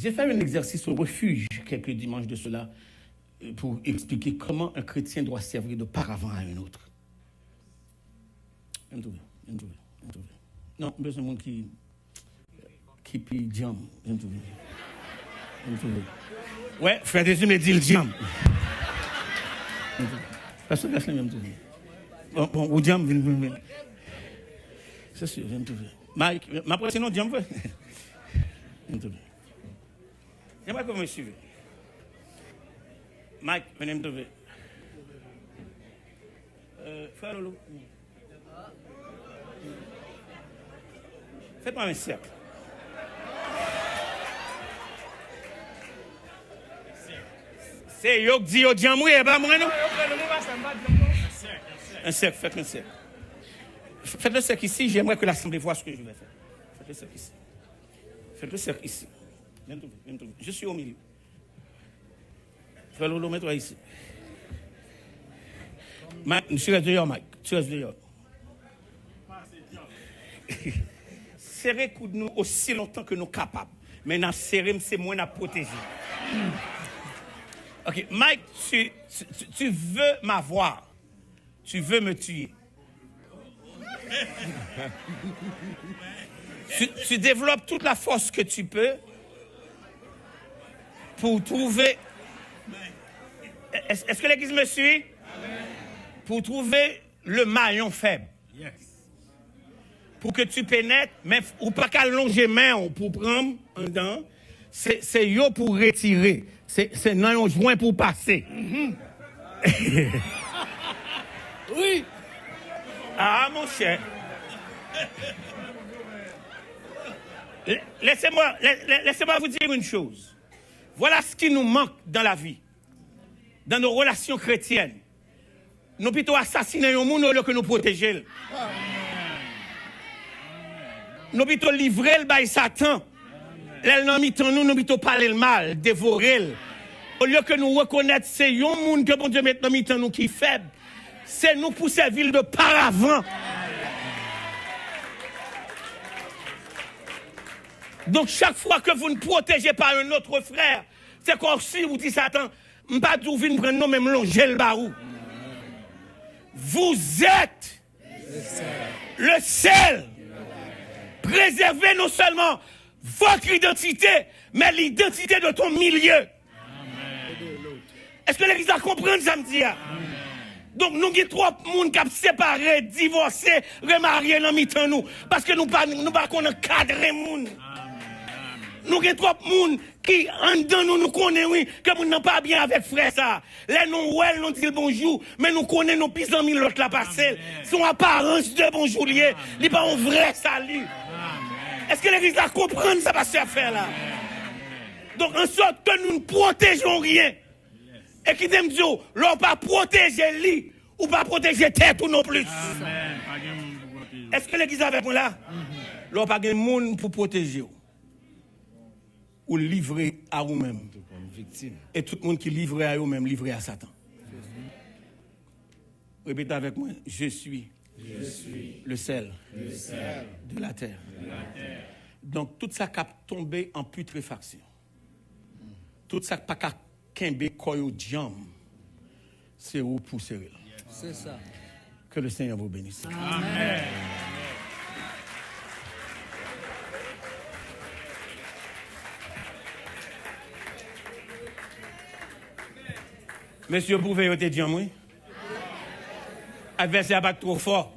J'ai fait un exercice au refuge quelques dimanches de cela pour expliquer comment un chrétien doit servir de paravent à un autre. Non, besoin de monde qui puis diam. Ouais, frère Jésus me dit le diam. Parce que c'est même tout. Bon, ou diam, c'est sûr, j'aime tout. Mike, ma prochaine nom diam, j'aimerais que vous me suivez. Mike, venez me trouver. Frère Lolo. Faites-moi un cercle. C'est yo qui dit yo diamoué, et pas moi non? Un cercle, faites un cercle. Faites le cercle ici, j'aimerais que l'Assemblée voit ce que je vais faire. Faites le cercle ici. Faites le cercle ici. Viens me trouver. Je suis au milieu. Frère Lolo, mets-toi ici. Mike, tu restes dehors, Mike. Tu restes dehors. Serrez coude nous aussi longtemps que nous sommes capables. Mais nous serrons, c'est moins à protéger. Ok, Mike, tu veux m'avoir. Tu veux me tuer. Tu développes toute la force que tu peux pour trouver... Est-ce que l'Église me suit? Pour trouver le maillon faible. Yes. Pour que tu pénètres, mais ou pas qu'à longer main pour prendre un dent, c'est yo pour retirer. C'est non un joint pour passer. Oui. Ah, mon cher. Laissez-moi vous dire une chose. Voilà ce qui nous manque dans la vie, dans nos relations chrétiennes. Nous plutôt assassiner un monde au lieu que nous protéger. Nous plutôt livrer le bail Satan. Nous plutôt parler le mal, dévorer. Au lieu que nous reconnaître c'est un monde que bon Dieu met dans mitan nous qui est faible. C'est nous pour servir de paravent. Donc chaque fois que vous ne protégez pas un autre frère, c'est comme si vous dites Satan, m'pas d'où vient prendre nous même longer le barou. Vous êtes le sel. Préservez non seulement votre identité, mais l'identité de ton milieu. Est-ce que l'Église a compris ça me dit? Donc nous avons trop de monde qui ont séparé, divorcé, remarié dans mi-temps nous. Parce que nous ne pas cadrer monde. Nous avons trop de monde qui, en dedans, nous connaissons, oui, que nous n'avons pas bien avec frère ça. Là, nous, ouais, nous disons bonjour, mais nous connaissons nos pis amis l'autre la parcelle. Son apparence de bonjour lié, il n'est pas un vrai salut. Est-ce que l'Église a compris ça, pasteur faire là? Donc, en sorte que nous ne protégeons rien. Et qui dit, l'on pas protéger lui, ou pas protéger tête ou non plus. Est-ce que l'Église avec moi là? L'on pas de monde pour protéger. Ou livrer à vous-même. Et tout le monde qui livre à vous-même, livré à Satan. Répétez avec moi. Je suis le sel de la terre. Donc, tout ça qui a tombé en putréfaction. Tout ça qui a tombé koyo diam, c'est où pour serrer. C'est ça. Que le Seigneur vous bénisse. Amen. Monsieur, vous pouvez te dire, oui? Adversaire pas trop fort.